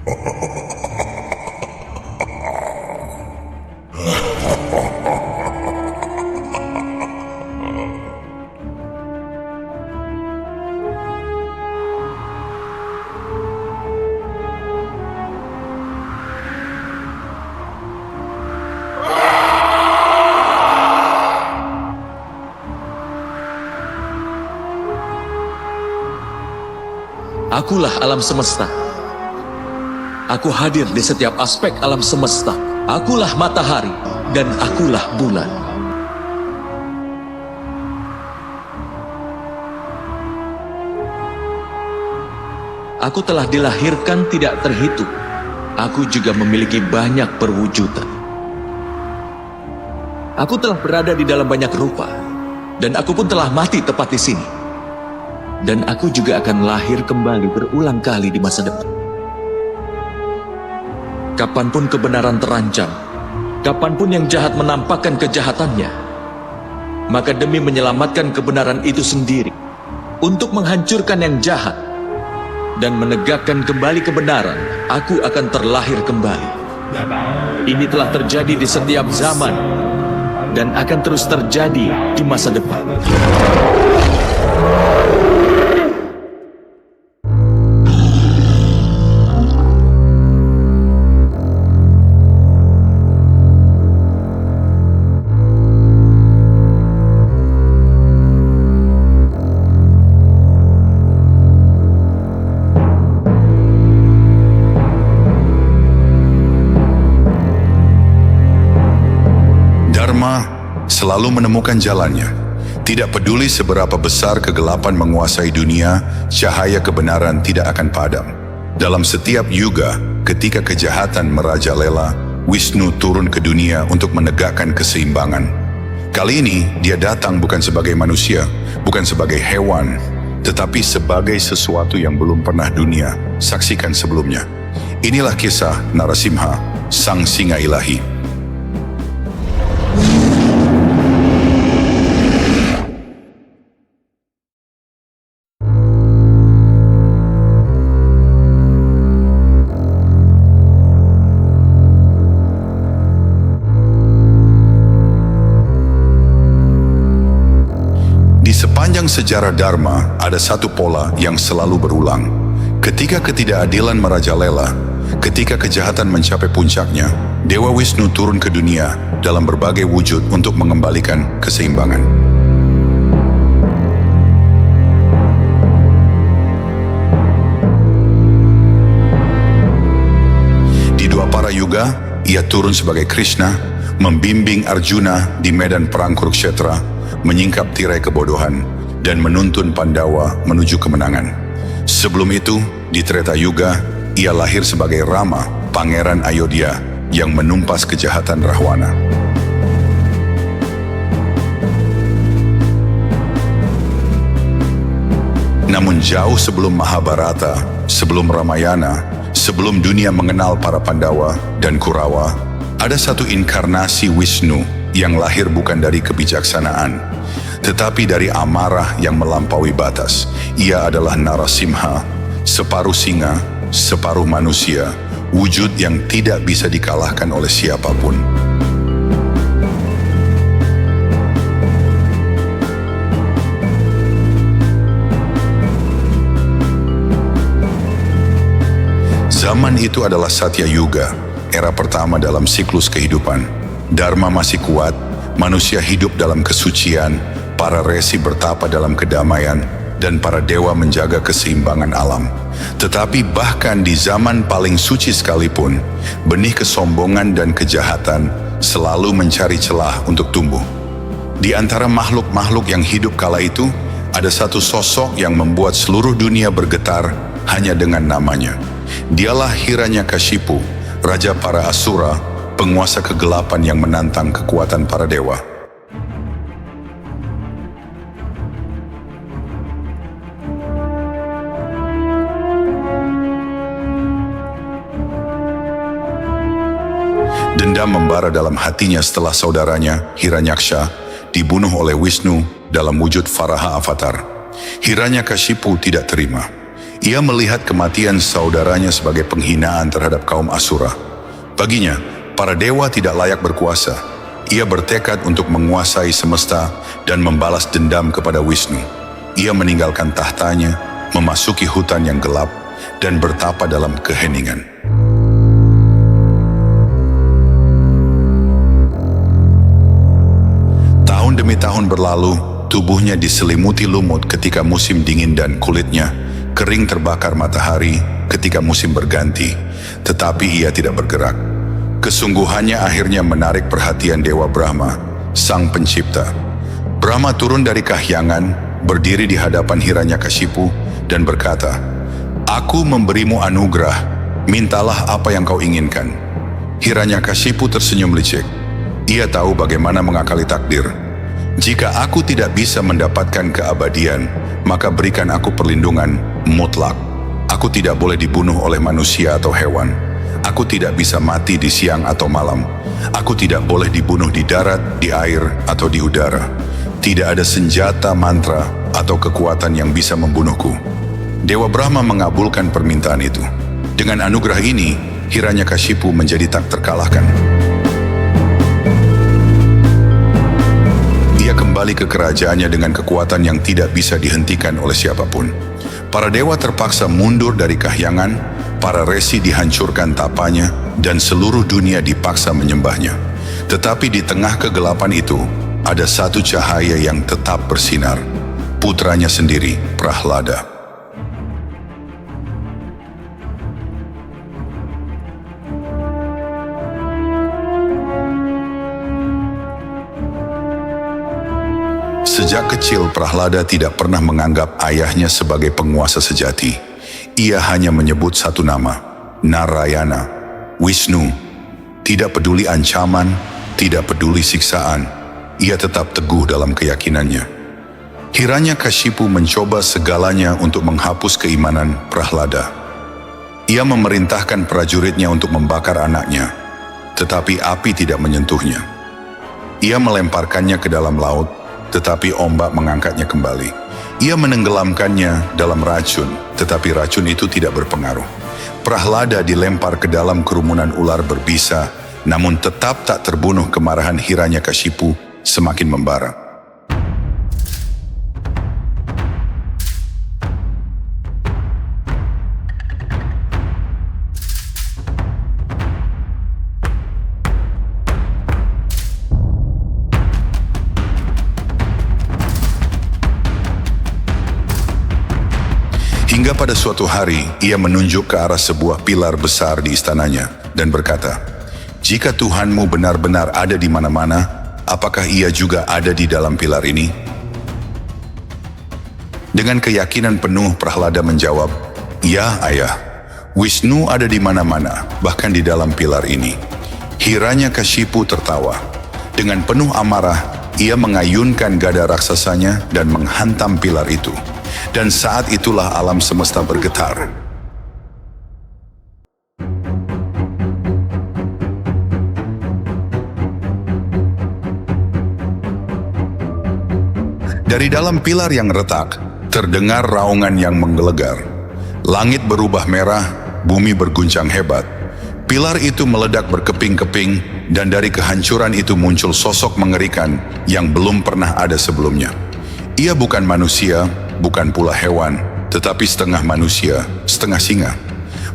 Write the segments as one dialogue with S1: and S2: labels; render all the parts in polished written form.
S1: Akulah alam semesta. Aku hadir di setiap aspek alam semesta. Akulah matahari dan akulah bulan. Aku telah dilahirkan tidak terhitung. Aku juga memiliki banyak perwujudan. Aku telah berada di dalam banyak rupa, dan aku pun telah mati tepat di sini. Dan aku juga akan lahir kembali berulang kali di masa depan. Kapanpun kebenaran terancam, kapanpun yang jahat menampakkan kejahatannya, maka demi menyelamatkan kebenaran itu sendiri, untuk menghancurkan yang jahat, dan menegakkan kembali kebenaran, aku akan terlahir kembali. Ini telah terjadi di setiap zaman, dan akan terus terjadi di masa depan.
S2: Selalu menemukan jalannya. Tidak peduli seberapa besar kegelapan menguasai dunia, cahaya kebenaran tidak akan padam. Dalam setiap yuga, ketika kejahatan merajalela, Wisnu turun ke dunia untuk menegakkan keseimbangan. Kali ini, dia datang bukan sebagai manusia, bukan sebagai hewan, tetapi sebagai sesuatu yang belum pernah dunia saksikan sebelumnya. Inilah kisah Narasimha, sang singa ilahi. Sepanjang sejarah Dharma, ada satu pola yang selalu berulang. Ketika ketidakadilan merajalela, ketika kejahatan mencapai puncaknya, Dewa Wisnu turun ke dunia dalam berbagai wujud untuk mengembalikan keseimbangan. Di dua para yuga, ia turun sebagai Krishna, membimbing Arjuna di medan perang Kurukshetra, menyingkap tirai kebodohan, dan menuntun Pandawa menuju kemenangan. Sebelum itu, di Treta Yuga, ia lahir sebagai Rama, Pangeran Ayodhya, yang menumpas kejahatan Rahwana. Namun jauh sebelum Mahabharata, sebelum Ramayana, sebelum dunia mengenal para Pandawa dan Kurawa, ada satu inkarnasi Wisnu yang lahir bukan dari kebijaksanaan, tetapi dari amarah yang melampaui batas. Ia adalah Narasimha, separuh singa, separuh manusia, wujud yang tidak bisa dikalahkan oleh siapapun. Zaman itu adalah Satya Yuga, era pertama dalam siklus kehidupan. Dharma masih kuat, manusia hidup dalam kesucian, para resi bertapa dalam kedamaian, dan para dewa menjaga keseimbangan alam. Tetapi bahkan di zaman paling suci sekalipun, benih kesombongan dan kejahatan selalu mencari celah untuk tumbuh. Di antara makhluk-makhluk yang hidup kala itu, ada satu sosok yang membuat seluruh dunia bergetar hanya dengan namanya. Dialah Hiranyakashipu, raja para Asura, penguasa kegelapan yang menantang kekuatan para dewa. Dendam membara dalam hatinya setelah saudaranya, Hiranyaksha, dibunuh oleh Wisnu dalam wujud Varaha Avatar. Hiranyakashipu tidak terima. Ia melihat kematian saudaranya sebagai penghinaan terhadap kaum Asura. Baginya, para dewa tidak layak berkuasa. Ia bertekad untuk menguasai semesta dan membalas dendam kepada Wisnu. Ia meninggalkan tahtanya, memasuki hutan yang gelap, dan bertapa dalam keheningan. Tahun demi tahun berlalu, tubuhnya diselimuti lumut ketika musim dingin dan kulitnya kering terbakar matahari ketika musim berganti, tetapi ia tidak bergerak. Kesungguhannya akhirnya menarik perhatian Dewa Brahma, sang pencipta. Brahma turun dari kahyangan, berdiri di hadapan Hiranyakashipu, dan berkata, "Aku memberimu anugerah, mintalah apa yang kau inginkan." Hiranyakashipu tersenyum licik. Ia tahu bagaimana mengakali takdir. "Jika aku tidak bisa mendapatkan keabadian, maka berikan aku perlindungan mutlak. Aku tidak boleh dibunuh oleh manusia atau hewan. Aku tidak bisa mati di siang atau malam. Aku tidak boleh dibunuh di darat, di air, atau di udara. Tidak ada senjata, mantra, atau kekuatan yang bisa membunuhku." Dewa Brahma mengabulkan permintaan itu. Dengan anugerah ini, Hiranyakashipu menjadi tak terkalahkan. Ia kembali ke kerajaannya dengan kekuatan yang tidak bisa dihentikan oleh siapapun. Para dewa terpaksa mundur dari kahyangan, para resi dihancurkan tapanya, dan seluruh dunia dipaksa menyembahnya. Tetapi di tengah kegelapan itu, ada satu cahaya yang tetap bersinar. Putranya sendiri, Prahlada. Sejak kecil, Prahlada tidak pernah menganggap ayahnya sebagai penguasa sejati. Ia hanya menyebut satu nama, Narayana, Wisnu. Tidak peduli ancaman, tidak peduli siksaan, ia tetap teguh dalam keyakinannya. Hiranyakashipu mencoba segalanya untuk menghapus keimanan Prahlada. Ia memerintahkan prajuritnya untuk membakar anaknya, tetapi api tidak menyentuhnya. Ia melemparkannya ke dalam laut, tetapi ombak mengangkatnya kembali. Ia menenggelamkannya dalam racun, tetapi racun itu tidak berpengaruh. Prahlada dilempar ke dalam kerumunan ular berbisa, namun tetap tak terbunuh. Kemarahan Hiranyakashipu semakin membara. Hingga pada suatu hari, ia menunjuk ke arah sebuah pilar besar di istananya dan berkata, "Jika Tuhanmu benar-benar ada di mana-mana, apakah ia juga ada di dalam pilar ini?" Dengan keyakinan penuh, Prahlada menjawab, "Ya, Ayah. Wisnu ada di mana-mana, bahkan di dalam pilar ini." Hiranyakashipu tertawa. Dengan penuh amarah, ia mengayunkan gada raksasanya dan menghantam pilar itu. Dan saat itulah alam semesta bergetar. Dari dalam pilar yang retak, terdengar raungan yang menggelegar. Langit berubah merah, bumi berguncang hebat. Pilar itu meledak berkeping-keping, dan dari kehancuran itu muncul sosok mengerikan yang belum pernah ada sebelumnya. Ia bukan manusia, bukan pula hewan, tetapi setengah manusia, setengah singa.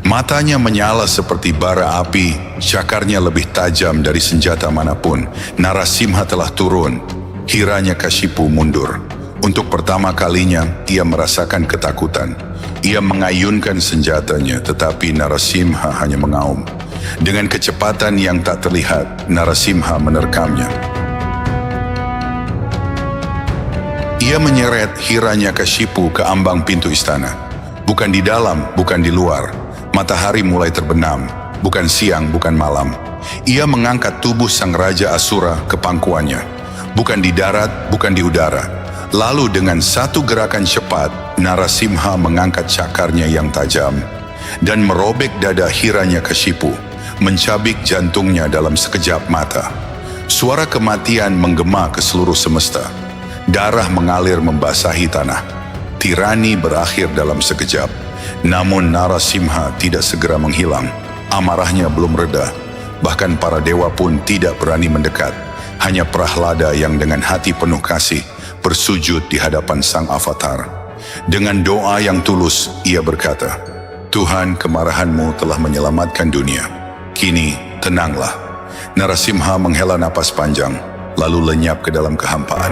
S2: Matanya menyala seperti bara api, cakarnya lebih tajam dari senjata manapun. Narasimha telah turun. Hiranyakashipu mundur. Untuk pertama kalinya, ia merasakan ketakutan. Ia mengayunkan senjatanya, tetapi Narasimha hanya mengaum. Dengan kecepatan yang tak terlihat, Narasimha menerkamnya. Ia menyeret Hiranyakashipu ke ambang pintu istana. Bukan di dalam, bukan di luar. Matahari mulai terbenam, bukan siang, bukan malam. Ia mengangkat tubuh sang Raja Asura ke pangkuannya. Bukan di darat, bukan di udara. Lalu dengan satu gerakan cepat, Narasimha mengangkat cakarnya yang tajam dan merobek dada Hiranyakashipu, mencabik jantungnya dalam sekejap mata. Suara kematian menggema ke seluruh semesta. Darah mengalir membasahi tanah. Tirani berakhir dalam sekejap. Namun Narasimha tidak segera menghilang. Amarahnya belum reda. Bahkan para dewa pun tidak berani mendekat. Hanya Prahlada yang dengan hati penuh kasih bersujud di hadapan sang avatar. Dengan doa yang tulus, ia berkata, "Tuhan, kemarahan-Mu telah menyelamatkan dunia. Kini, tenanglah." Narasimha menghela napas panjang, lalu lenyap ke dalam kehampaan.